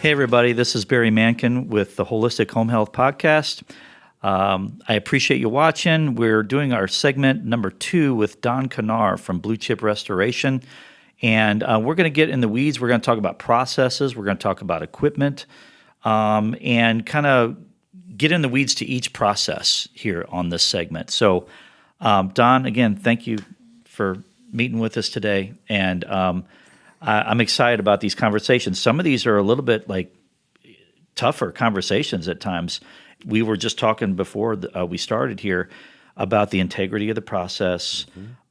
Hey, everybody, this is Barry Mankin with the Holistic Home Health Podcast. I appreciate you watching. We're doing our segment number 2 with Don Knarr from Blue Chip Restoration. And we're going to get in the weeds. We're going to talk about processes. We're going to talk about equipment and kind of get in the weeds to each process here on this segment. So, Don, again, thank you for meeting with us today. And I'm excited about these conversations. Some of these are a little bit like tougher conversations at times. We were just talking before we started here about the integrity of the process,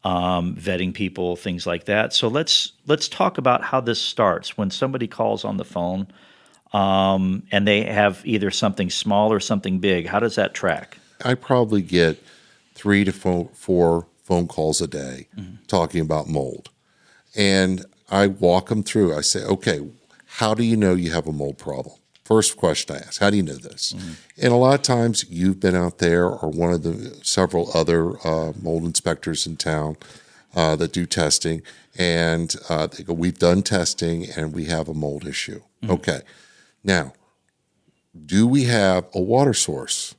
vetting people, things like that. So let's talk about how this starts when somebody calls on the phone and they have either something small or something big. How does that track? I probably get 3 to 4 phone calls a day talking about mold. And I walk them through. I say, okay, how do you know you have a mold problem? First question I ask, how do you know this? And a lot of times you've been out there or one of the several other mold inspectors in town that do testing, and they go, we've done testing and we have a mold issue. Okay, now, do we have a water source?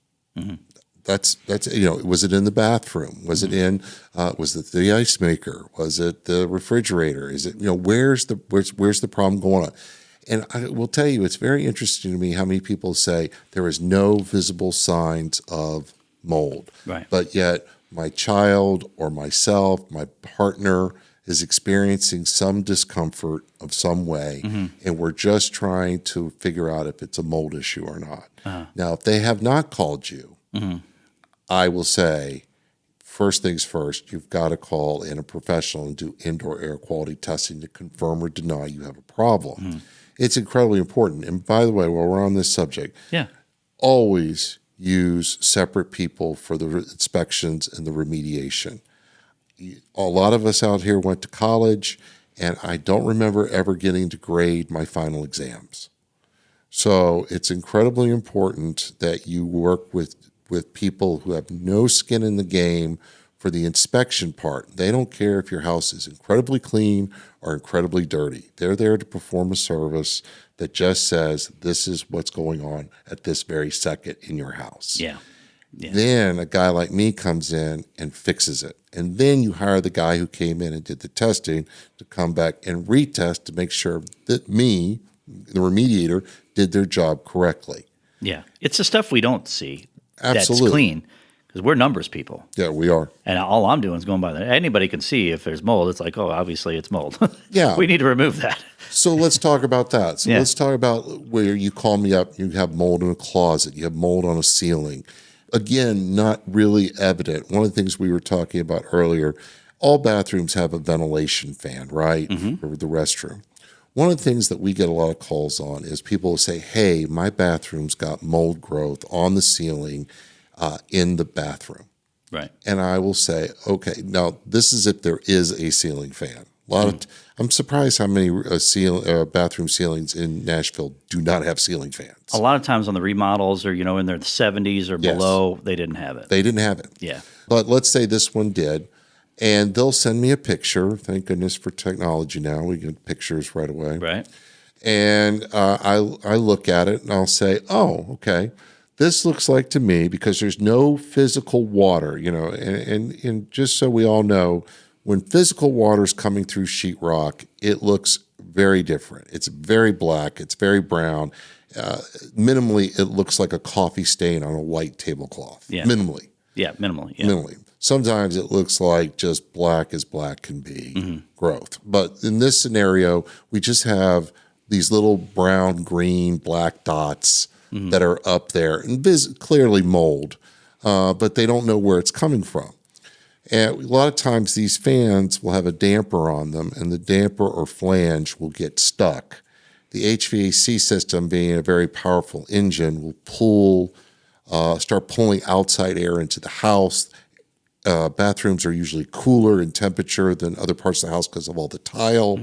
That's was it in the bathroom? Was it in was it the ice maker? Was it the refrigerator? Is it where's the problem going on? And I will tell you, it's very interesting to me how many people say there is no visible signs of mold, Right. but yet my child or myself, my partner is experiencing some discomfort of some way, and we're just trying to figure out if it's a mold issue or not. Now, if they have not called you, I will say, first things first, you've got to call in a professional and do indoor air quality testing to confirm or deny you have a problem. It's incredibly important. And by the way, while we're on this subject, always use separate people for the inspections and the remediation. A lot of us out here went to college, and I don't remember ever getting to grade my final exams. So it's incredibly important that you work with people who have no skin in the game for the inspection part. They don't care if your house is incredibly clean or incredibly dirty. They're there to perform a service that just says this is what's going on at this very second in your house. Yeah. Then a guy like me comes in and fixes it. And then you hire the guy who came in and did the testing to come back and retest to make sure that me, the remediator, did their job correctly. Yeah. It's the stuff we don't see. Absolutely. That's clean, because we're numbers people. Yeah, we are. And all I'm doing is going by that. Anybody can see if there's mold. It's like, oh, obviously it's mold. Yeah. We need to remove that. So let's talk about that. So let's talk about where you call me up, you have mold in a closet, you have mold on a ceiling. Again, not really evident. One of the things we were talking about earlier, all bathrooms have a ventilation fan, right, for the restroom. One of the things that we get a lot of calls on is people say, hey, my bathroom's got mold growth on the ceiling in the bathroom. Right. And I will say, okay, now this is if there is a ceiling fan. I'm surprised how many bathroom ceilings in Nashville do not have ceiling fans. A lot of times on the remodels or, in their 70s or below, they didn't have it. They didn't have it. Yeah. But let's say this one did. And they'll send me a picture. Thank goodness for technology now. We get pictures right away. Right. And I look at it and I'll say, oh, okay, this looks like to me, because there's no physical water, and just so we all know, when physical water is coming through sheetrock, it looks very different. It's very black. It's very brown. Minimally, it looks like a coffee stain on a white tablecloth. Yeah. Minimally. Yeah, minimally. Yeah. Minimally. Sometimes it looks like just black as black can be growth. But in this scenario, we just have these little brown, green, black dots that are up there and clearly mold, but they don't know where it's coming from. And a lot of times these fans will have a damper on them, and the damper or flange will get stuck. The HVAC system, being a very powerful engine, will start pulling outside air into the house. Bathrooms are usually cooler in temperature than other parts of the house because of all the tile.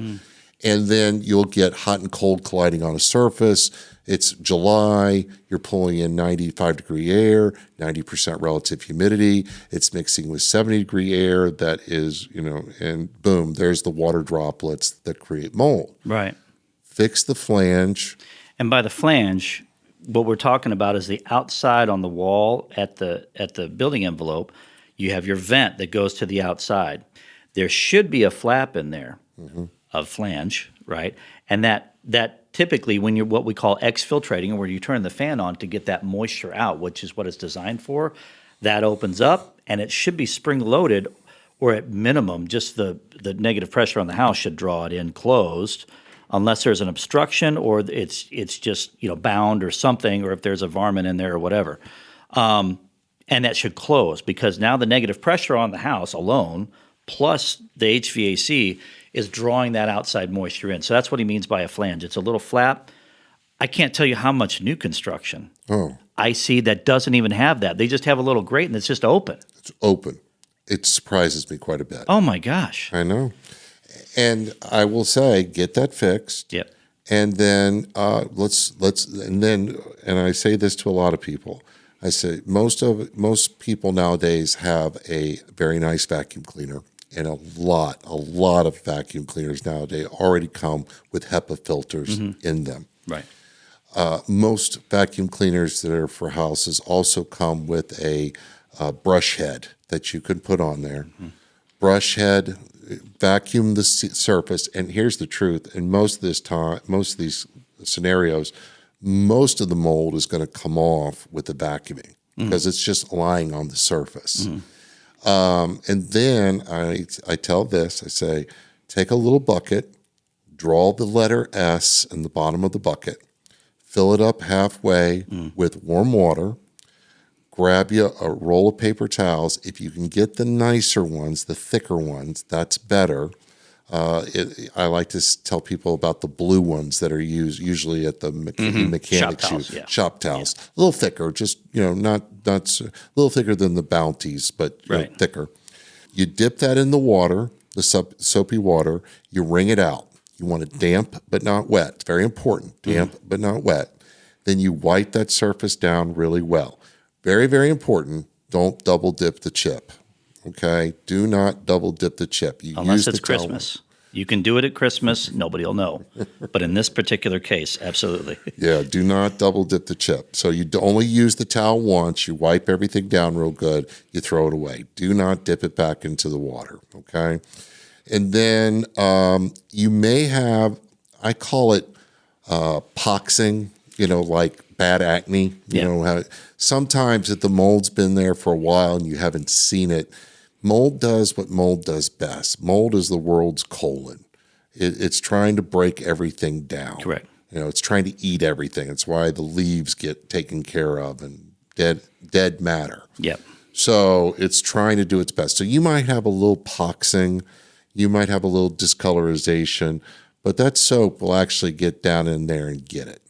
And then you'll get hot and cold colliding on a surface. It's July, you're pulling in 95-degree air, 90% relative humidity. It's mixing with 70-degree air that is, and boom, there's the water droplets that create mold. Right. Fix the flange. And by the flange, what we're talking about is the outside on the wall at the building envelope. You have your vent that goes to the outside. There should be a flap in there of flange, right? And that typically, when you're what we call exfiltrating, where you turn the fan on to get that moisture out, which is what it's designed for, that opens up, and it should be spring loaded, or at minimum, just the negative pressure on the house should draw it in closed, unless there's an obstruction or it's just bound or something, or if there's a varmint in there or whatever. And that should close, because now the negative pressure on the house alone, plus the HVAC, is drawing that outside moisture in. So that's what he means by a flange. It's a little flap. I can't tell you how much new construction I see that doesn't even have that. They just have a little grate and it's just open. It's open. It surprises me quite a bit. Oh my gosh. I know. And I will say, get that fixed. Yep. And then and I say this to a lot of people. I say most people nowadays have a very nice vacuum cleaner, and a lot of vacuum cleaners nowadays already come with HEPA filters in them. Right. Most vacuum cleaners that are for houses also come with a brush head that you can put on there. Brush head, vacuum the surface, and here's the truth: in most of these scenarios, most of the mold is going to come off with the vacuuming because it's just lying on the surface. And then I tell this: I say, take a little bucket, draw the letter S in the bottom of the bucket, fill it up halfway with warm water. Grab you a roll of paper towels. If you can get the nicer ones, the thicker ones, that's better. I like to tell people about the blue ones that are used usually at the mechanic shop towels. Yeah. A little thicker, just not a little thicker than the Bounties, but thicker. You dip that in the water, the soapy water. You wring it out. You want it damp but not wet. It's very important. Damp but not wet. Then you wipe that surface down really well. Very, very important, don't double dip the chip, okay? Do not double dip the chip. Unless it's Christmas. You can do it at Christmas, nobody will know. But in this particular case, absolutely. Yeah, do not double dip the chip. So you only use the towel once, you wipe everything down real good, you throw it away. Do not dip it back into the water, okay? And then you may have, I call it poxing, like bad acne. You know how sometimes if the mold's been there for a while and you haven't seen it, mold does what mold does best. Mold is the world's colon. It's trying to break everything down. Correct. It's trying to eat everything. It's why the leaves get taken care of and dead matter. Yep. So it's trying to do its best. So you might have a little poxing, you might have a little discolorization, but that soap will actually get down in there and get it.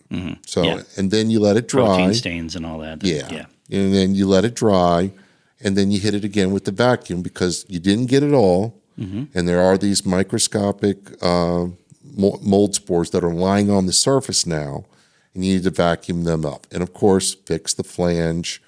So, and then you let it dry. Protein stains and all that. Yeah. And then you let it dry, and then you hit it again with the vacuum because you didn't get it all. And there are these microscopic mold spores that are lying on the surface now, and you need to vacuum them up. And of course, fix the flange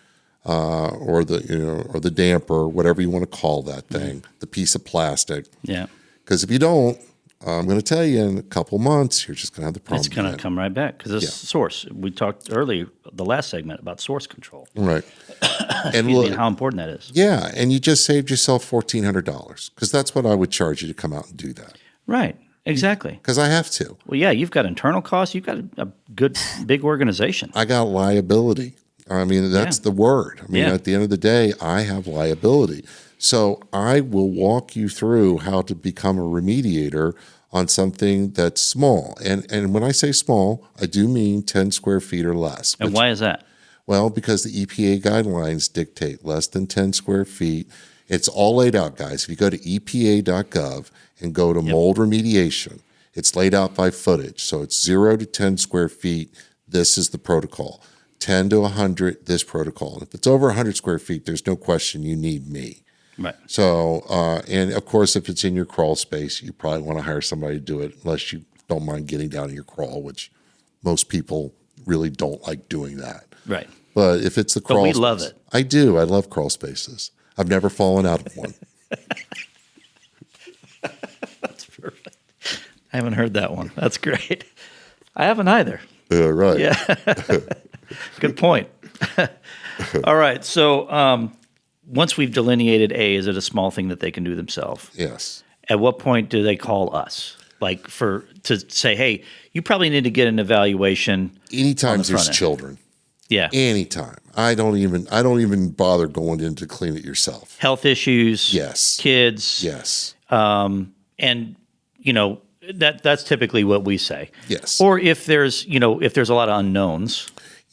or the damper, whatever you want to call that thing, the piece of plastic. Yeah. Because if you don't, I'm going to tell you, in a couple months, you're just going to have the problem. It's going to come right back because it's source. We talked earlier, the last segment, about source control. Right. And how important that is. Yeah, and you just saved yourself $1,400 because that's what I would charge you to come out and do that. Right. Exactly. Because I have to. Well, yeah, you've got internal costs. You've got a good, big organization. I got liability. I mean, that's the word. I mean, at the end of the day, I have liability. So I will walk you through how to become a remediator on something that's small. And when I say small, I do mean 10 square feet or less. And why is that? Well, because the EPA guidelines dictate less than 10 square feet. It's all laid out, guys. If you go to EPA.gov and go to mold remediation, it's laid out by footage. So it's 0 to 10 square feet. This is the protocol. 10 to 100, this protocol. And if it's over 100 square feet, there's no question you need me. Right. So, and of course, if it's in your crawl space, you probably want to hire somebody to do it, unless you don't mind getting down in your crawl, which most people really don't like doing that. Right. But if it's the crawl space. But we love it. I do. I love crawl spaces. I've never fallen out of one. That's perfect. I haven't heard that one. That's great. I haven't either. Right. Yeah. Good point. All right. So once we've delineated A, is it a small thing that they can do themselves? Yes. At what point do they call us? Like to say, hey, you probably need to get an evaluation. Anytime on the there's front end. children, Yeah. anytime. I don't even bother going in to clean it yourself. Health issues. Yes. Kids. Yes. And that's typically what we say. Yes. Or if there's a lot of unknowns.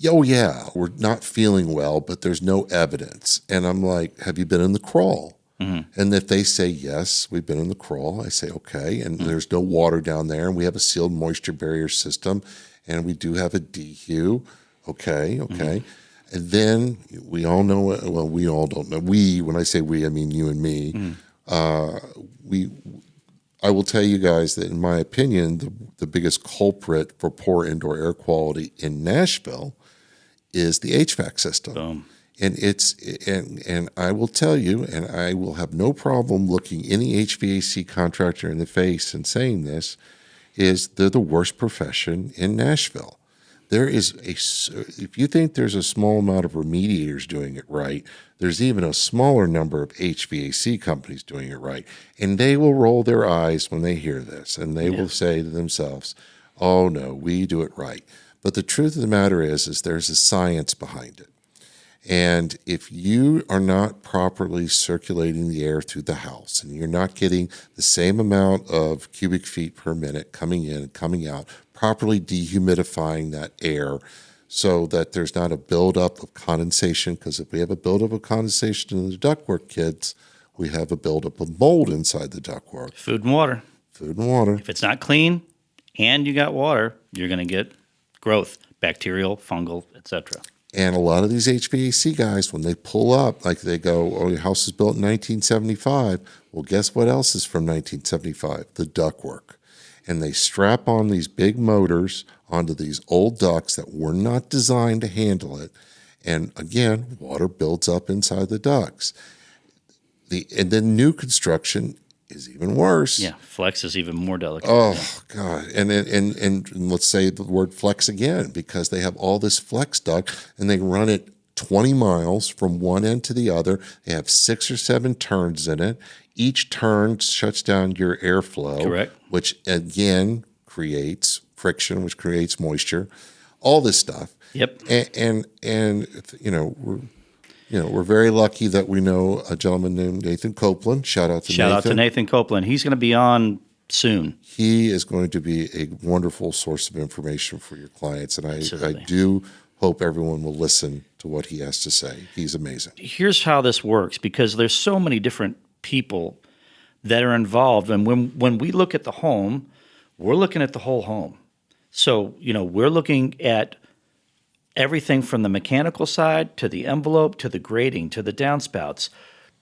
Oh yeah, we're not feeling well, but there's no evidence. And I'm like, have you been in the crawl? And if they say yes, we've been in the crawl, I say okay. And there's no water down there, and we have a sealed moisture barrier system, and we do have a DHU. Okay. And then we all know. Well, we all don't know. We, when I say we, I mean you and me. I will tell you guys that, in my opinion, the biggest culprit for poor indoor air quality in Nashville is the HVAC system. Boom. And I will tell you, and I will have no problem looking any HVAC contractor in the face and saying this, is they're the worst profession in Nashville. There is if you think there's a small amount of remediators doing it right, there's even a smaller number of HVAC companies doing it right. And they will roll their eyes when they hear this, and they will say to themselves, oh no, we do it right. But the truth of the matter is there's a science behind it. And if you are not properly circulating the air through the house, and you're not getting the same amount of cubic feet per minute coming in and coming out, properly dehumidifying that air so that there's not a buildup of condensation, because if we have a buildup of condensation in the ductwork, kids, we have a buildup of mold inside the ductwork. Food and water. Food and water. If it's not clean and you got water, you're going to get growth, bacterial, fungal, etc. And a lot of these HVAC guys, when they pull up, like they go, oh, your house was built in 1975. Well, guess what else is from 1975? The ductwork. And they strap on these big motors onto these old ducts that were not designed to handle it. And again, water builds up inside the ducts. And then new construction is even worse. Yeah, flex is even more delicate. Oh, God. And let's say the word flex again, because they have all this flex duct and they run it 20 miles from one end to the other. They have 6 or 7 turns in it. Each turn shuts down your airflow. Correct. Which, again, creates friction, which creates moisture. All this stuff. Yep. And we're very lucky that we know a gentleman named Nathan Copeland. Shout out to Nathan Copeland. He's going to be on soon. He is going to be a wonderful source of information for your clients, and I do hope everyone will listen to what he has to say. He's amazing. Here's how this works, because there's so many different people that are involved, and when we look at the home, we're looking at the whole home. So, we're looking at everything from the mechanical side to the envelope to the grading to the downspouts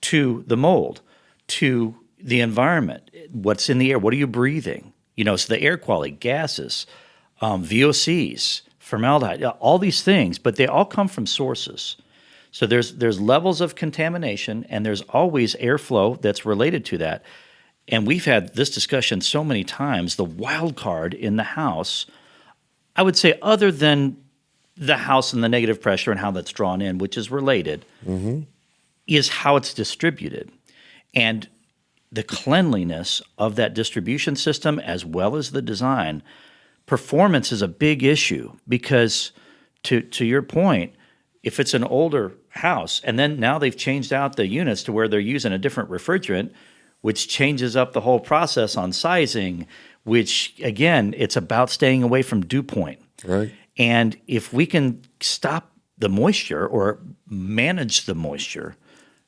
to the mold to the environment. What's in the air? What are you breathing? So the air quality, gases, VOCs, formaldehyde, all these things, but they all come from sources. So there's levels of contamination, and there's always airflow that's related to that. And we've had this discussion so many times. The wild card in the house, I would say, other than the house and the negative pressure and how that's drawn in, which is related, is how it's distributed. And the cleanliness of that distribution system, as well as the design. Performance is a big issue because, to your point, if it's an older house, and then now they've changed out the units to where they're using a different refrigerant, which changes up the whole process on sizing, which, again, it's about staying away from dew point. Right. And if we can stop the moisture or manage the moisture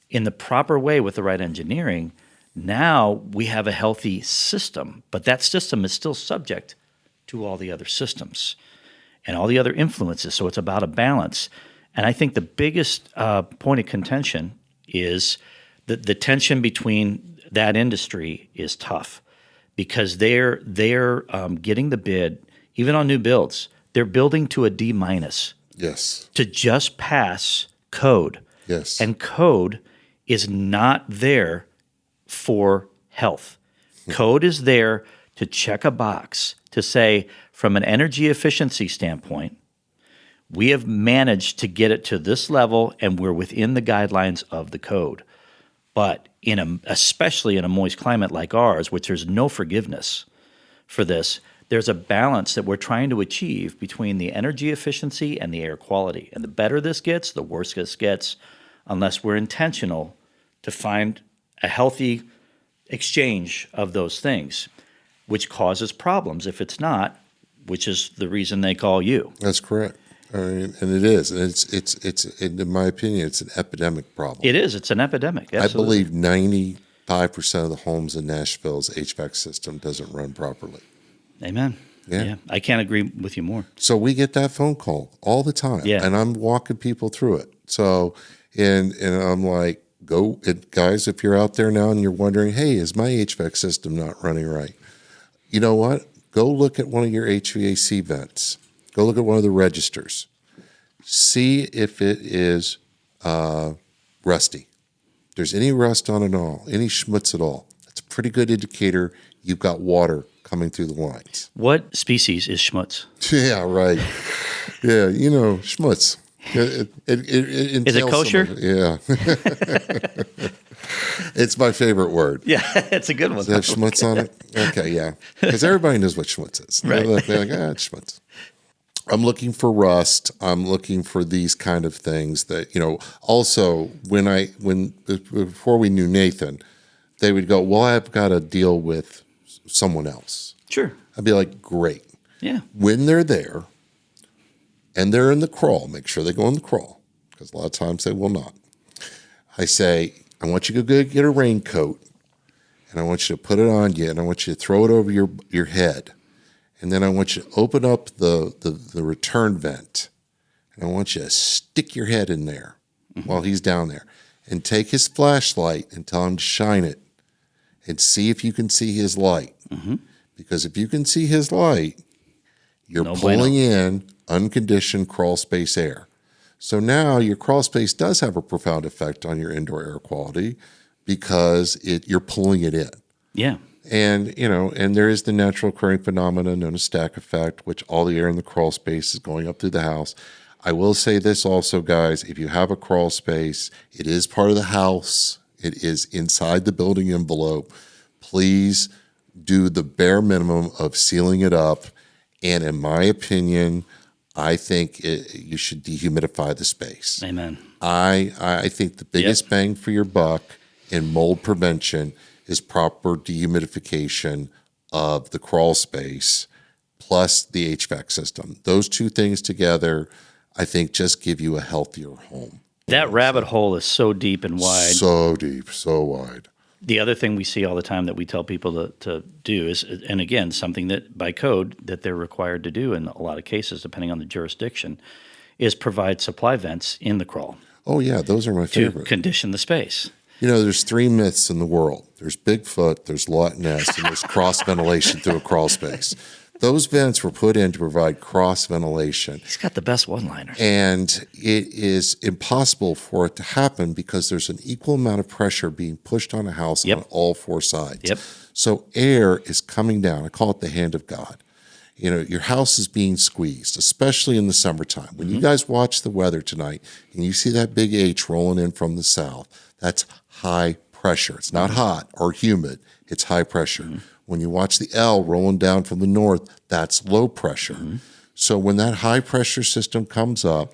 in the proper way with the right engineering, now we have a healthy system. But that system is still subject to all the other systems and all the other influences. So it's about a balance. And I think the biggest point of contention is that the tension between that industry is tough because they're getting the bid, even on new builds. They're building to a D-. Yes. To just pass code. Yes. And code is not there for health. Code is there to check a box, to say, from an energy efficiency standpoint, we have managed to get it to this level, and we're within the guidelines of the code. But especially in a moist climate like ours, which there's no forgiveness for this, there's a balance that we're trying to achieve between the energy efficiency and the air quality. And the better this gets, the worse this gets, unless we're intentional to find a healthy exchange of those things, which causes problems if it's not, which is the reason they call you. That's correct. I mean, and it is. And it's in my opinion, it's an epidemic problem. It is. It's an epidemic. I Absolutely. believe 95% of the homes in Nashville's HVAC system doesn't run properly. Amen. Yeah. I can't agree with you more. So we get that phone call all the time. Yeah. And I'm walking people through it. So, and I'm like, guys, if you're out there now and you're wondering, hey, is my HVAC system not running right? You know what? Go look at one of your HVAC vents. Go look at one of the registers. See if it is rusty. If there's any rust on it at all, any schmutz at all. That's a pretty good indicator you've got water coming through the lines. What species is schmutz? Yeah, right. Yeah, schmutz. It Is it kosher? Yeah. It's my favorite word. Yeah, it's a good one. Does it have schmutz on it? Okay, yeah. Because everybody knows what schmutz is. Right. They're like, it's schmutz. I'm looking for rust. I'm looking for these kind of things that, also before we knew Nathan, they would go, well, I've got to deal with someone else. Sure. I'd be like, great. Yeah. When they're there and they're in the crawl, make sure they go in the crawl, because a lot of times they will not. I say, I want you to go get a raincoat, and I want you to put it on you, and I want you to throw it over your head. And then I want you to open up the return vent, and I want you to stick your head in there while he's down there, and take his flashlight and tell him to shine it and see if you can see his light. Mm-hmm. Because if you can see his light, you're pulling in unconditioned crawl space air. So now your crawl space does have a profound effect on your indoor air quality because you're pulling it in. Yeah. And, and there is the natural occurring phenomenon known as stack effect, which all the air in the crawl space is going up through the house. I will say this also, guys, if you have a crawl space, it is part of the house. It is inside the building envelope. Please do the bare minimum of sealing it up. And in my opinion, I think you should dehumidify the space. Amen. I think the biggest bang for your buck in mold prevention is proper dehumidification of the crawl space plus the HVAC system. Those two things together, I think, just give you a healthier home. That rabbit hole is so deep and wide. So deep, so wide. The other thing we see all the time that we tell people to do is, and again, something that by code that they're required to do in a lot of cases, depending on the jurisdiction, is provide supply vents in the crawl. Oh, yeah, those are my favorite. To condition the space. There's 3 myths in the world. There's Bigfoot, there's Loch Ness, and there's cross ventilation through a crawl space. Those vents were put in to provide cross ventilation. He's got the best one-liners. And it is impossible for it to happen because there's an equal amount of pressure being pushed on a house on all 4 sides. Yep. So air is coming down. I call it the hand of God. Your house is being squeezed, especially in the summertime. When you guys watch the weather tonight and you see that big H rolling in from the south, that's high pressure. It's not hot or humid. It's high pressure. When you watch the L rolling down from the north, that's low pressure. So when that high pressure system comes up,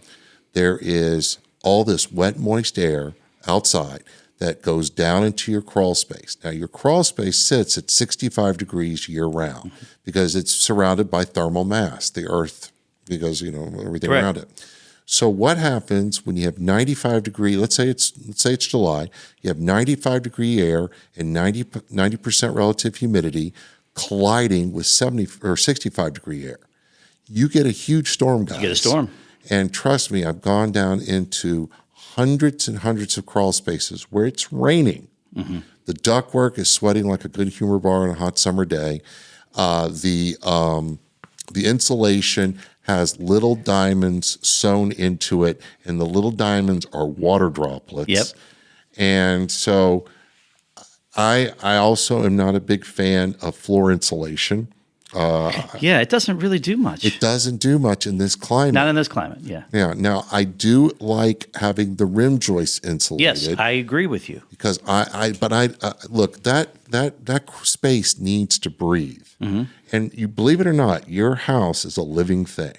there is all this wet, moist air outside that goes down into your crawl space. Now, your crawl space sits at 65 degrees year-round because it's surrounded by thermal mass, the earth, because, everything around it. So what happens when you have 95 degree, let's say it's July, you have 95 degree air and 90% relative humidity colliding with 70 or 65 degree air. You get a huge storm, guys. You get a storm. And trust me, I've gone down into hundreds and hundreds of crawl spaces where it's raining. The ductwork is sweating like a good humor bar on a hot summer day. The insulation has little diamonds sewn into it, and the little diamonds are water droplets. Yep. And so I also am not a big fan of floor insulation. Yeah, it doesn't really do much. It doesn't do much in this climate. Not in this climate, yeah. Yeah. Now, I do like having the rim joist insulated. Yes, I agree with you. Because look, that space needs to breathe. Mm-hmm. And you believe it or not, your house is a living thing.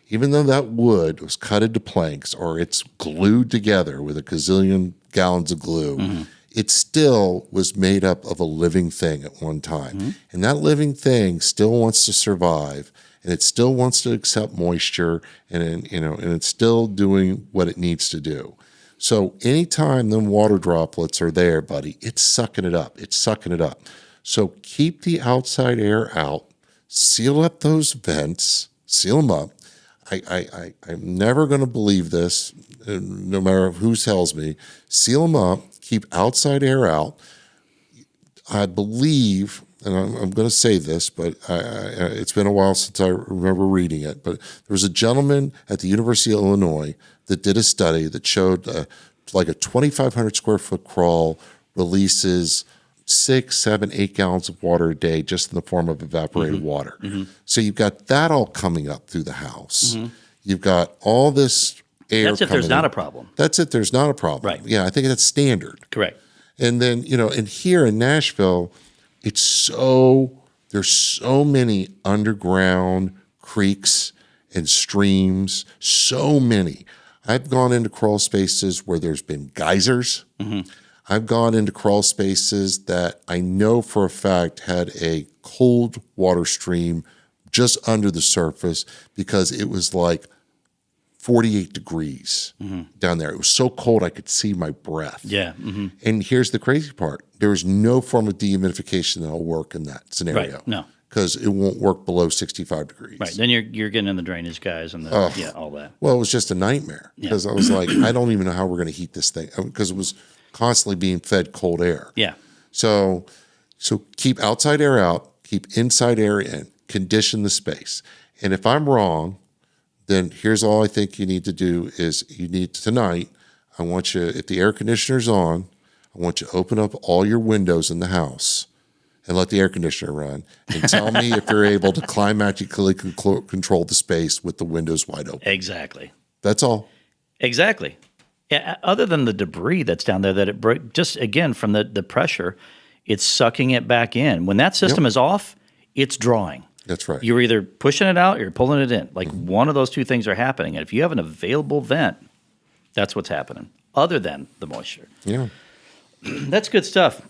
Even though that wood was cut into planks or it's glued together with a gazillion gallons of glue, Mm-hmm. it still was made up of a living thing at one time. Mm-hmm. And that living thing still wants to survive, and it still wants to accept moisture, and it's still doing what it needs to do. So anytime them water droplets are there, buddy, it's sucking it up. It's sucking it up. So keep the outside air out, seal up those vents, seal them up. I'm never going to believe this, no matter who tells me. Seal them up, keep outside air out. I believe, and I'm going to say this, but it's been a while since I remember reading it, but there was a gentleman at the University of Illinois that did a study that showed like a 2,500 square foot crawl releases 6, 7, 8 gallons of water a day just in the form of evaporated water. Mm-hmm. So you've got that all coming up through the house. Mm-hmm. You've got all this air. That's if there's not a problem. That's it. There's not a problem. Right. Yeah, I think that's standard. Correct. And then, and here in Nashville, there's so many underground creeks and streams, so many. I've gone into crawl spaces where there's been geysers. Mm-hmm. I've gone into crawl spaces that I know for a fact had a cold water stream just under the surface because it was like 48 degrees down there. It was so cold I could see my breath. Yeah. Mm-hmm. And here's the crazy part. There is no form of dehumidification that will work in that scenario. Right. No. Because it won't work below 65 degrees. Right. Then you're getting in the drainage guys and all that. Well, it was just a nightmare because I was like, I don't even know how we're going to heat this thing because it was constantly being fed cold air. Yeah. So keep outside air out, keep inside air in, condition the space. And if I'm wrong, then here's all I think you need to do is tonight, I want you, if the air conditioner's on, I want you to open up all your windows in the house and let the air conditioner run and tell me if you're able to climatically control the space with the windows wide open. Exactly. That's all. Exactly. Yeah, other than the debris that's down there that it just, again, from the pressure, it's sucking it back in. When that system is off, it's drawing. That's right. You're either pushing it out or you're pulling it in. Like one of those two things are happening. And if you have an available vent, that's what's happening, other than the moisture. Yeah. That's good stuff.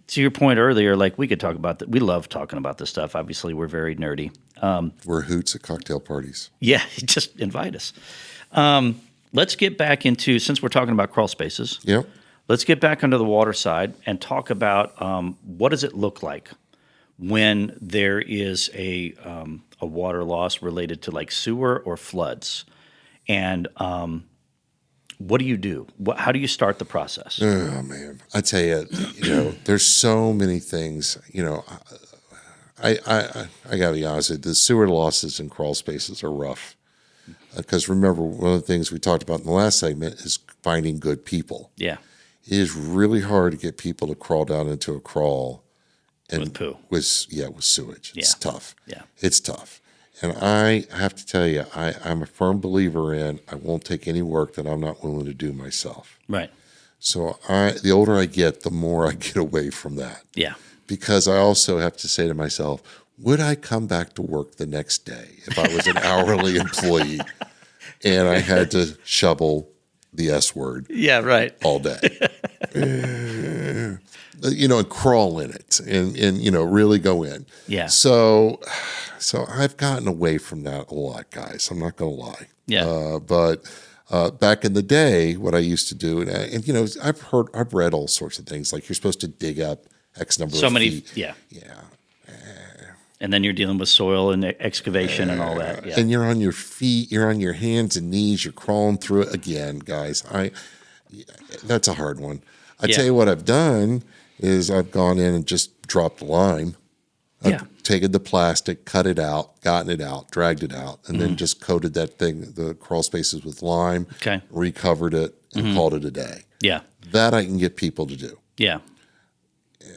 To your point earlier, like we could talk about that. We love talking about this stuff. Obviously, we're very nerdy. We're hoots at cocktail parties. Yeah, just invite us. Let's get back into, since we're talking about crawl spaces, Yep. let's get back onto the water side and talk about what does it look like when there is a water loss related to like sewer or floods, and what do you do? How do you start the process? Oh man, I tell you, there's so many things. I gotta be honest with you, the sewer losses in crawl spaces are rough. Because remember, one of the things we talked about in the last segment is finding good people. Yeah. It is really hard to get people to crawl down into a crawl and With poo. With sewage. It's tough. Yeah. It's tough. And I have to tell you, I'm a firm believer in I won't take any work that I'm not willing to do myself. Right. So the older I get, the more I get away from that. Yeah. Because I also have to say to myself, would I come back to work the next day if I was an hourly employee and I had to shovel the S word Yeah, right. all day? And crawl in it and really go in. Yeah. So I've gotten away from that a lot, guys. I'm not going to lie. Yeah. But back in the day, what I used to do, and I've read all sorts of things like you're supposed to dig up X number So of many, feet. yeah. Yeah. And then you're dealing with soil and excavation and all that. Yeah. And you're on your feet, you're on your hands and knees, you're crawling through it again, guys. That's a hard one. I tell you what I've done is I've gone in and just dropped lime. I've taken the plastic, cut it out, gotten it out, dragged it out, and then just coated that thing, the crawl spaces with lime, recovered it, and called it a day. Yeah. That I can get people to do. Yeah.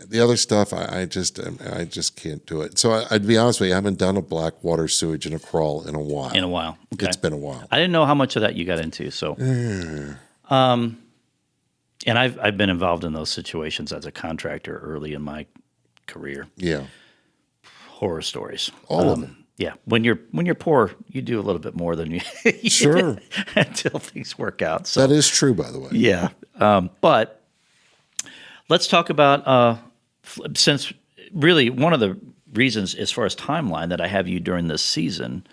The other stuff, I just can't do it. So I'd be honest with you, I haven't done a black water sewage in a crawl in a while. Okay. It's been a while. I didn't know how much of that you got into. So, and I've been involved in those situations as a contractor early in my career. Yeah. Horror stories. All of them. Yeah. When you're poor, you do a little bit more than you Sure. until things work out. So That is true, by the way. yeah. But let's talk about since really one of the reasons as far as timeline that I have you during this season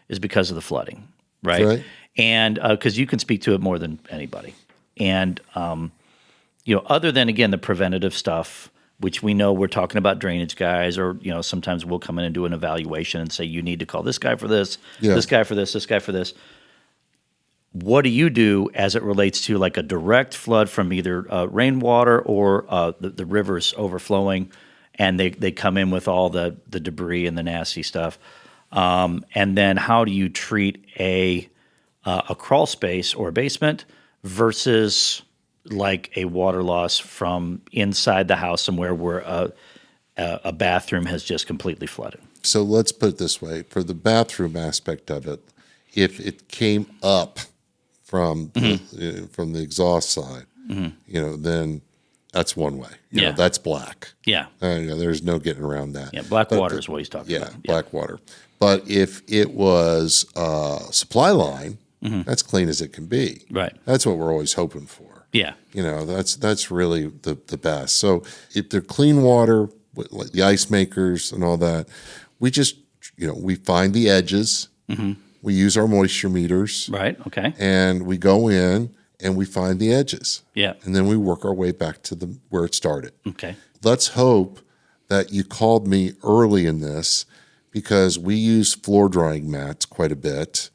is because of the flooding, right? Right. And because you can speak to it more than anybody. And other than again the preventative stuff, which we know we're talking about drainage guys, or sometimes we'll come in and do an evaluation and say you need to call this guy for this, this guy for this guy for this. What do you do as it relates to like a direct flood from either rainwater or the rivers overflowing, and they come in with all the debris and the nasty stuff, and then how do you treat a crawl space or a basement versus like a water loss from inside the house somewhere where a bathroom has just completely flooded? So let's put it this way: for the bathroom aspect of it, if it came up from the exhaust side, then that's one way. You know, that's black. Yeah. There's no getting around that. Yeah, black water is what he's talking about. Yeah, black water. But if it was supply line, that's clean as it can be. Right. That's what we're always hoping for. Yeah. That's really the best. So if they're clean water, like the ice makers and all that, we just, we find the edges. We use our moisture meters. Right. Okay. And we go in and we find the edges. Yeah. And then we work our way back to where it started. Okay. Let's hope that you called me early in this, because we use floor drying mats quite a bit.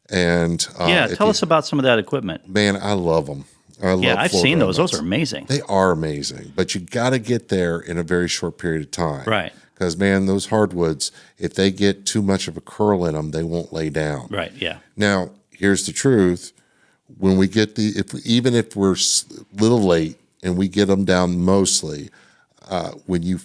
And tell us about some of that equipment. Man, I love them. I've seen those. Those are amazing. They are amazing, but you got to get there in a very short period of time. Right. Because, man, those hardwoods, if they get too much of a curl in them, they won't lay down. Right, yeah. Now, here's the truth. When we get even if we're a little late and we get them down mostly, when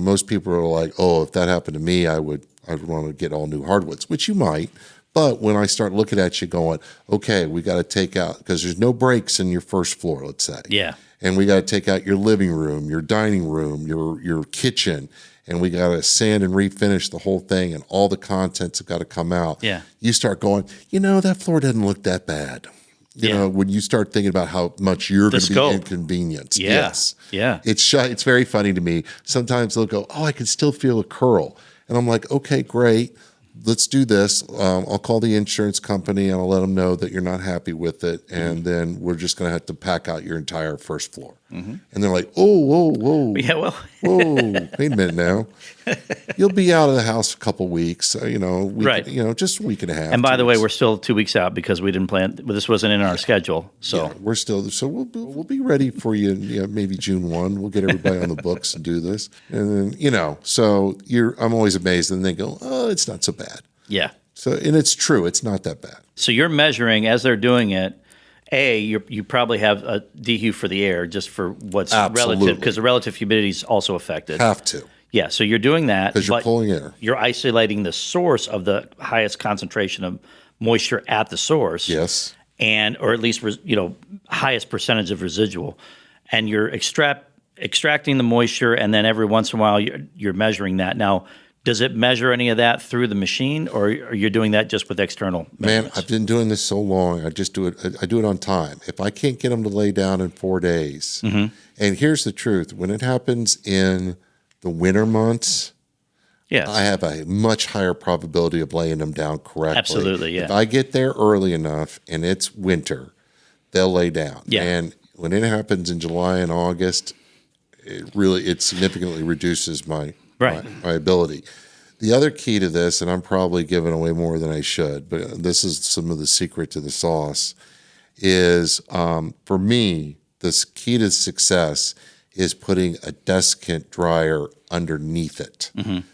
most people are like, oh, if that happened to me, I'd want to get all new hardwoods, which you might. But when I start looking at you going, okay, we got to take out, because there's no breaks in your first floor, let's say. Yeah. And we got to take out your living room, your dining room, your kitchen, and we got to sand and refinish the whole thing, and all the contents have got to come out. Yeah. You start going, that floor doesn't look that bad. You know, when you start thinking about how much you're going to be inconvenienced. Yeah. Yes. Yeah. It's very funny to me. Sometimes they'll go, oh, I can still feel a curl. And I'm like, okay, great. Let's do this. I'll call the insurance company and I'll let them know that you're not happy with it. And then we're just going to have to pack out your entire first floor. And they're like, oh, whoa. Yeah, well. Whoa, wait a minute now. You'll be out of the house a couple weeks, Right. Just a week and a half. And by the way, we're still 2 weeks out because we didn't plan. This wasn't in our schedule. So we're still. So we'll be ready for you. Maybe June 1. We'll get everybody on the books and do this. And then so I'm always amazed. And they go, oh, it's not so bad. Yeah. So and it's true. It's not that bad. So you're measuring as they're doing it. You probably have a DHU for the air just for what's relative, because the relative humidity is also affected. Have to. Yeah, so you're doing that. Because you're pulling air. You're isolating the source of the highest concentration of moisture at the source. Yes. Or at least, highest percentage of residual. And you're extracting the moisture, and then every once in a while you're measuring that. Now, does it measure any of that through the machine, or are you doing that just with external measurements? Man, I've been doing this so long. I just do it. I do it on time. If I can't get them to lay down in 4 days, and here's the truth: when it happens in the winter months, yes, I have a much higher probability of laying them down correctly. Absolutely, yeah. If I get there early enough and it's winter, they'll lay down. Yeah. And when it happens in July and August, it significantly reduces my ability. The other key to this, and I'm probably giving away more than I should, but this is some of the secret to the sauce, is for me, this key to success is putting a desiccant dryer underneath it.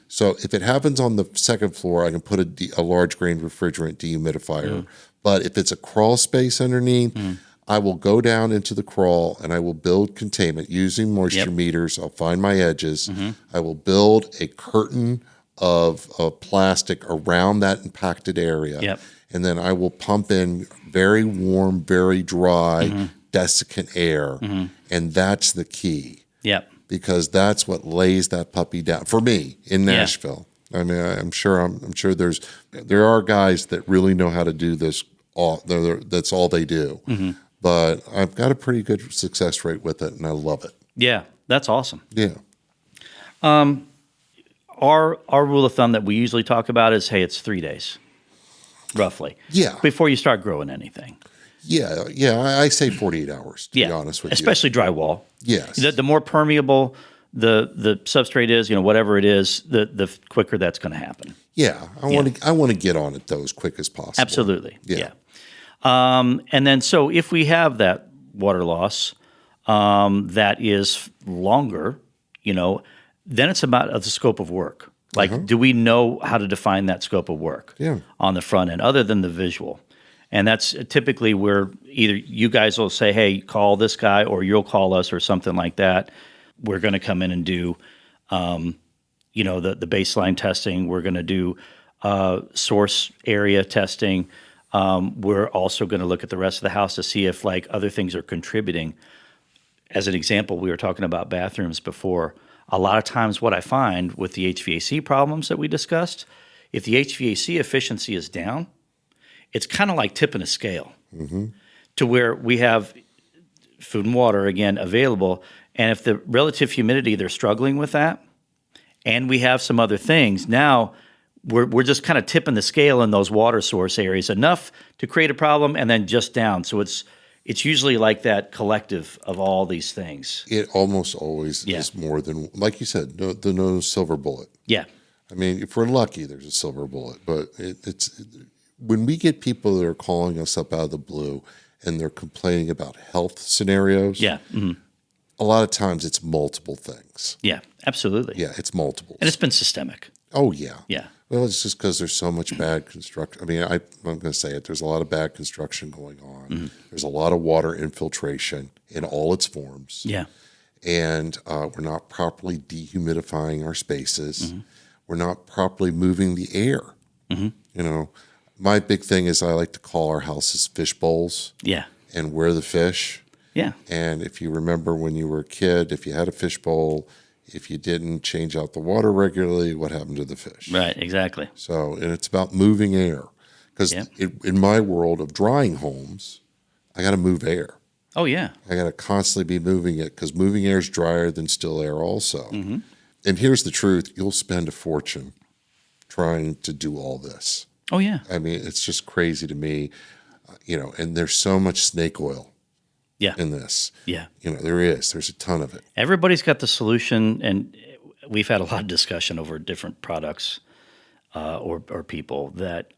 So if it happens on the second floor, I can put a large grain refrigerant dehumidifier. But if it's a crawl space underneath, I will go down into the crawl and I will build containment using moisture meters. I'll find my edges. I will build a curtain of plastic around that impacted area. And then I will pump in very warm, very dry, desiccant air. And that's the key. Because that's what lays that puppy down for me in Nashville. I mean, I'm sure there are guys that really know how to do this. That's all they do. But I've got a pretty good success rate with it, and I love it. Yeah, that's awesome. Yeah. Our rule of thumb that we usually talk about is, hey, it's 3 days, roughly. Yeah. Before you start growing anything. Yeah. I say 48 hours, to be honest with you. Especially drywall. Yes. The more permeable the substrate is, whatever it is, the quicker that's going to happen. Yeah. I want to get on it, though, as quick as possible. Absolutely. Yeah. And then, so if we have that water loss that is longer, then it's about the scope of work. Like, do we know how to define that scope of work on the front end, other than the visual? And that's typically where either you guys will say, hey, call this guy, or you'll call us or something like that. We're going to come in and do, the baseline testing. We're going to do source area testing. We're also going to look at the rest of the house to see if other things are contributing. As an example, we were talking about bathrooms before. A lot of times what I find with the HVAC problems that we discussed, if the HVAC efficiency is down, it's kind of like tipping a scale to where we have food and water, again, available. And if the relative humidity, they're struggling with that, and we have some other things, now we're just kind of tipping the scale in those water source areas enough to create a problem, and then just down. So it's usually like that collective of all these things. It almost always is more than, like you said, no silver bullet. Yeah. I mean, if we're lucky, there's a silver bullet. But it's when we get people that are calling us up out of the blue and they're complaining about health scenarios, a lot of times it's multiple things. Yeah, absolutely. Yeah, it's multiple. And it's been systemic. Oh, yeah. Yeah. Well, it's just because there's so much bad construction. I mean, I'm going to say it. There's a lot of bad construction going on. There's a lot of water infiltration in all its forms. Yeah. And we're not properly dehumidifying our spaces. We're not properly moving the air. My big thing is I like to call our houses fish bowls. Yeah. And we're the fish. Yeah. And if you remember when you were a kid, if you had a fish bowl, if you didn't change out the water regularly, what happened to the fish? Right, exactly. So, and it's about moving air. Because in my world of drying homes, I got to move air. Oh, yeah. I got to constantly be moving it, because moving air is drier than still air also. And here's the truth. You'll spend a fortune trying to do all this. Oh, yeah. I mean, it's just crazy to me, and there's so much snake oil in this. Yeah. There's a ton of it. Everybody's got the solution, and we've had a lot of discussion over different products or people that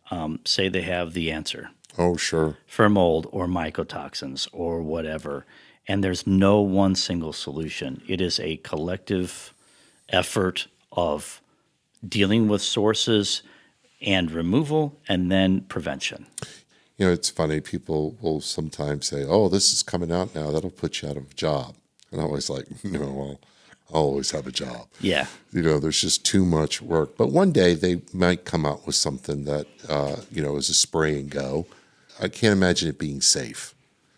say they have the answer. Oh, sure. For mold or mycotoxins or whatever. And there's no one single solution. It is a collective effort of dealing with sources and removal, and then prevention. It's funny. People will sometimes say, oh, this is coming out now. That'll put you out of a job. And I'm always like, no, I'll always have a job. Yeah. There's just too much work. But one day they might come out with something that, is a spray and go. I can't imagine it being safe.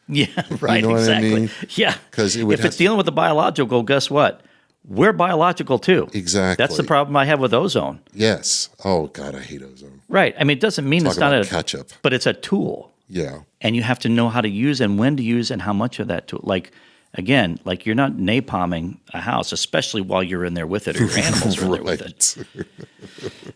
Yeah, right, you know exactly. What I mean? Yeah. Because if it's dealing with the biological, guess what? We're biological too. Exactly. That's the problem I have with ozone. Yes. Oh, God, I hate ozone. Right. I mean, it doesn't mean it's not a ketchup, but it's a tool. Yeah. And you have to know how to use and when to use and how much of that tool. Again, you're not napalming a house, especially while you're in there with it, or your animals are in there with it.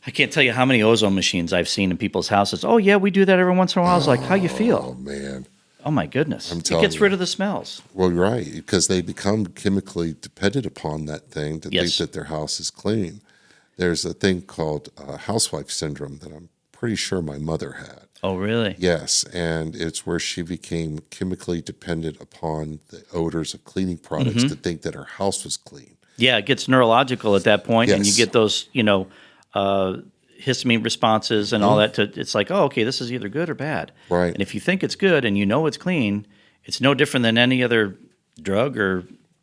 I can't tell you how many ozone machines I've seen in people's houses. Oh, yeah, we do that every once in a while. I was like, how you feel? Oh, man. Oh, my goodness. It gets rid of the smells. Well, you're right, because they become chemically dependent upon that thing to think that their house is clean. There's a thing called housewife syndrome that I'm pretty sure my mother had. Oh, really? Yes, and it's where she became chemically dependent upon the odors of cleaning products to think that her house was clean. Yeah, it gets neurological at that point, and you get those, histamine responses and all that. It's like, oh, okay, this is either good or bad. Right. And if you think it's good and you know it's clean, It's no different than any other drug or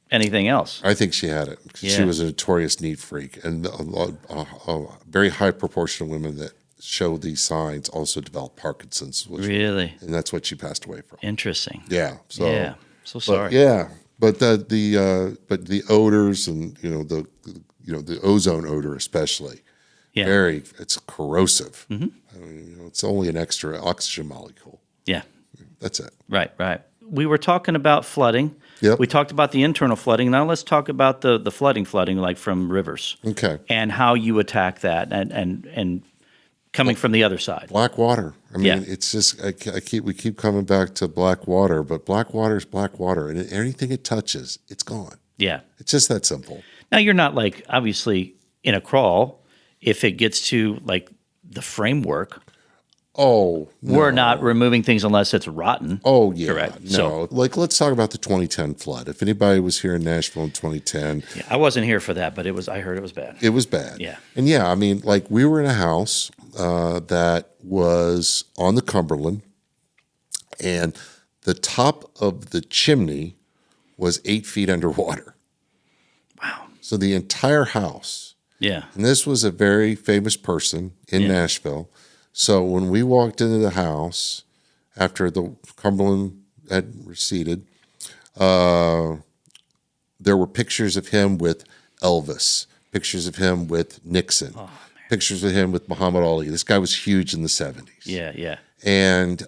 anything else. I think she had it. She Yeah. was a notorious neat freak, and a very high proportion of women that show these signs also develop Parkinson's, Really and that's what she passed away from. interesting. Yeah. So Yeah. So sorry. yeah, but the odors and the ozone odor especially, Yeah. it's corrosive. I mean, it's only an extra oxygen molecule. Yeah. That's it. Right. Right. We were talking about flooding. Yep. We talked about the internal flooding. Now let's talk about the flooding like from rivers Okay. and how you attack that and coming from the other side. Black water. I mean, Yeah. it's just we keep coming back to black water, but black water is black water, and anything it touches, it's gone. Yeah. It's just that simple. Now you're not like obviously in a crawl. If it gets to like the framework, Oh, we're not removing things unless it's rotten. oh yeah, Correct. no. So- Like, let's talk about the 2010 flood. If anybody was here in Nashville in 2010, Yeah, I wasn't here for that, but I heard it was bad. it was bad. Yeah. And I mean, like we were in a house that was on the Cumberland, and the top of the chimney was 8 feet underwater. Wow. So the entire house. Yeah. And this was a very famous person in Nashville. So when we walked into the house after the Cumberland had receded, there were pictures of him with Elvis, pictures of him with Nixon, pictures of him with Muhammad Ali. This guy was huge in the 70s. Yeah. Yeah. And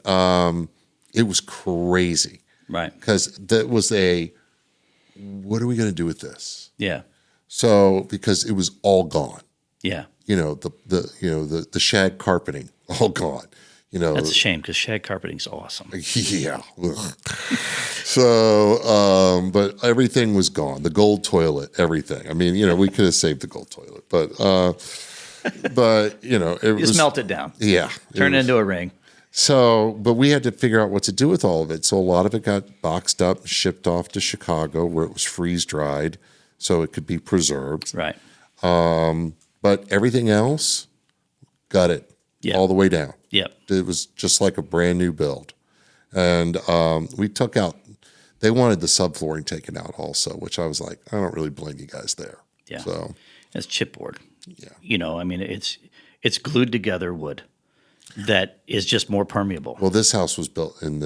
it was crazy Right. because that was what are we going to do with this? Yeah. So because it was all gone. Yeah. The shag carpeting all gone. That's a shame because shag carpeting's awesome. Yeah. Ugh. So, but everything was gone. The gold toilet, everything. I mean, we could have saved the gold toilet, but it Just was melt it down. Yeah. Turn it into a ring. So, but we had to figure out what to do with all of it. So a lot of it got boxed up, shipped off to Chicago, where it was freeze dried, so it could be preserved. Right. But everything else, got it all the way down. Yep. It was just like a brand new build. And we took out, they wanted the subflooring taken out also, which I was like, I don't really blame you guys there. Yeah. So, It's chipboard. yeah. I mean, it's glued together wood that is just more permeable. Well, this house was built in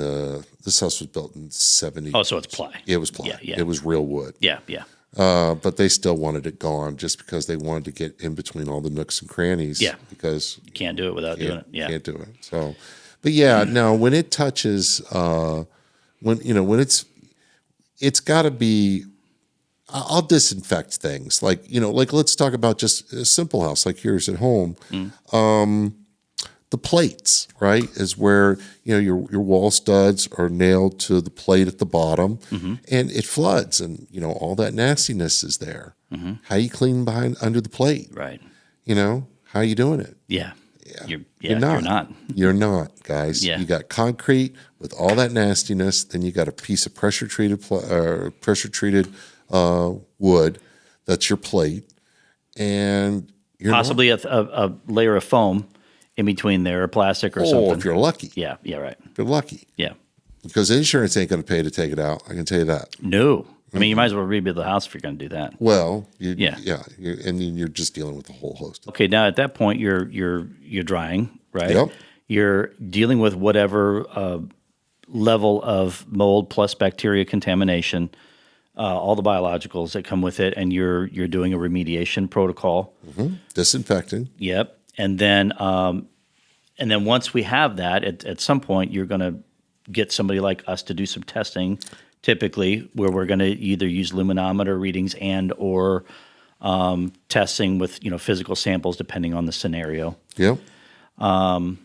70. Oh, so it's ply. It was ply. Yeah, yeah. It was real wood. Yeah. Yeah. But they still wanted it gone just because they wanted to get in between all the nooks and crannies. Yeah. Because You can't do it without doing it. Yeah. can't do it. So, but no, when it touches, when it's got to be. I'll disinfect things like let's talk about just a simple house like yours at home. The plates, right, is where your wall studs are nailed to the plate at the bottom, and it floods, and all that nastiness is there. How you clean under the plate? Right. How you doing it? Yeah. You're not. You're not, guys. Yeah. You got concrete with all that nastiness. Then you got a piece of pressure treated wood. That's your plate, and you're Possibly a layer of foam in between there, or plastic or something. if you're lucky. Yeah. Yeah. Right. If you're lucky. Yeah. Because insurance ain't going to pay to take it out. I can tell you that. No. I mean, you might as well rebuild the house if you're going to do that. Well, and then you're just dealing with a whole host. Okay, now at that point you're drying, right? Yep. You're dealing with whatever level of mold plus bacteria contamination, all the biologicals that come with it, and you're doing a remediation protocol. Disinfecting. Yep. And then once we have that, at some point you're going to get somebody like us to do some testing, typically where we're going to either use luminometer readings and or testing with physical samples depending on the scenario. Yep. And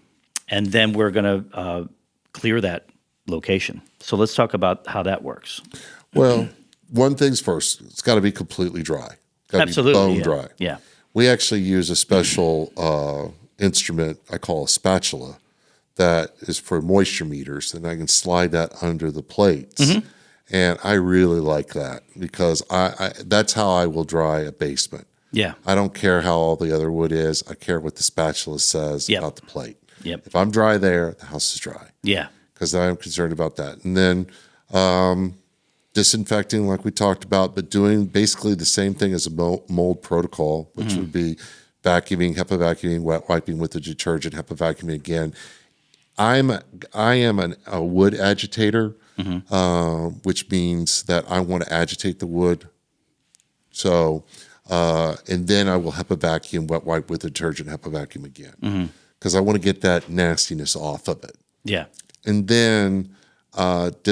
then we're going to clear that location. So let's talk about how that works. Well, one thing's first. It's got to be completely dry. Got to Absolutely, be bone yeah. dry. Yeah. We actually use a special instrument I call a spatula that is for moisture meters, and I can slide that under the plates. And I really like that because I that's how I will dry a basement. Yeah. I don't care how all the other wood is. I care what the spatula says Yep. about the plate. Yep. If I'm dry there, the house is dry Yeah. because I'm concerned about that. And then Disinfecting, like we talked about, but doing basically the same thing as a mold protocol, which would be vacuuming, HEPA vacuuming, wet wiping with the detergent, HEPA vacuuming again. I am a wood agitator, which means that I want to agitate the wood. So, and then I will HEPA vacuum, wet wipe with detergent, HEPA vacuum again, because I want to get that nastiness off of it. Yeah. And then and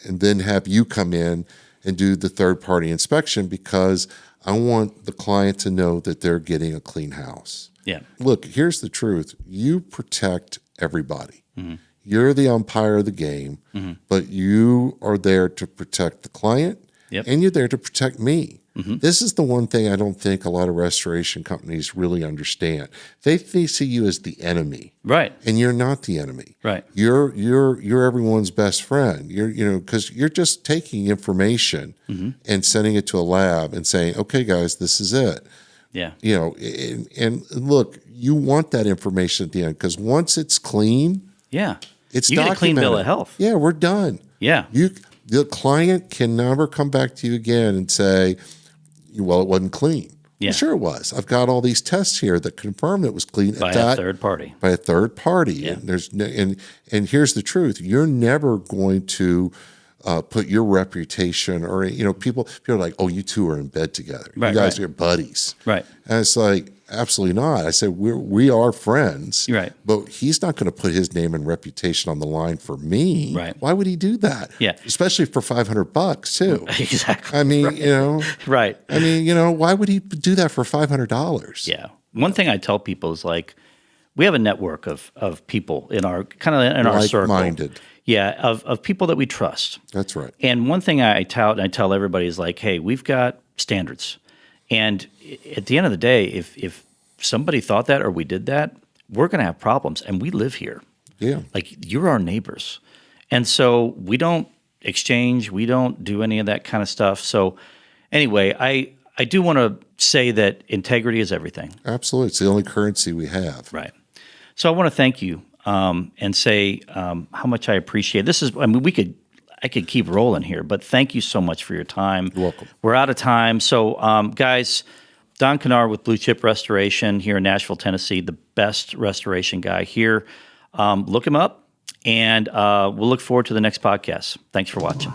then have you come in and do the third party inspection, because I want the client to know that they're getting a clean house. Yeah. Look, here's the truth. You protect everybody. You're the umpire of the game, but you are there to protect the client, and you're there to protect me. This is the one thing I don't think a lot of restoration companies really understand. They see you as the enemy, Right. and you're not the enemy. Right. You're everyone's best friend. Because you're just taking information and sending it to a lab and saying, okay, guys, this is it. Yeah. And look, you want that information at the end, because once it's clean, Yeah. it's You get a clean bill documented. of health. Yeah, we're done. Yeah. The client can never come back to you again and say, well, it wasn't clean. Yeah. Well, sure it was. I've got all these tests here that confirm it was clean By a third party. By a third party. Yeah. And there's and here's the truth. You're never going to put your reputation, or people are like, oh, you two are in bed together. Right, you guys right. are buddies. Right. And it's like, absolutely not. I said, we are friends. Right. But he's not going to put his name and reputation on the line for me. Right. Why would he do that? Yeah. Especially for $500 too. Exactly. I mean, Right. I mean, why would he do that for $500? Yeah. One thing I tell people is, like, we have a network of people in our our circle. Like-minded. Yeah, of people that we trust. That's right. And one thing I tell everybody is, like, hey, we've got standards. And at the end of the day, if somebody thought that or we did that, we're going to have problems. And we live here. Yeah. Like, you're our neighbors. And so we don't exchange. We don't do any of that kind of stuff. So anyway, I do want to say that integrity is everything. Absolutely. It's the only currency we have. Right. So I want to thank you and say how much I appreciate this. I could keep rolling here, but thank you so much for your time. You're welcome. We're out of time. So guys, Don Knarr with Blue Chip Restoration here in Nashville, Tennessee, the best restoration guy here. Look him up, and we'll look forward to the next podcast. Thanks for watching.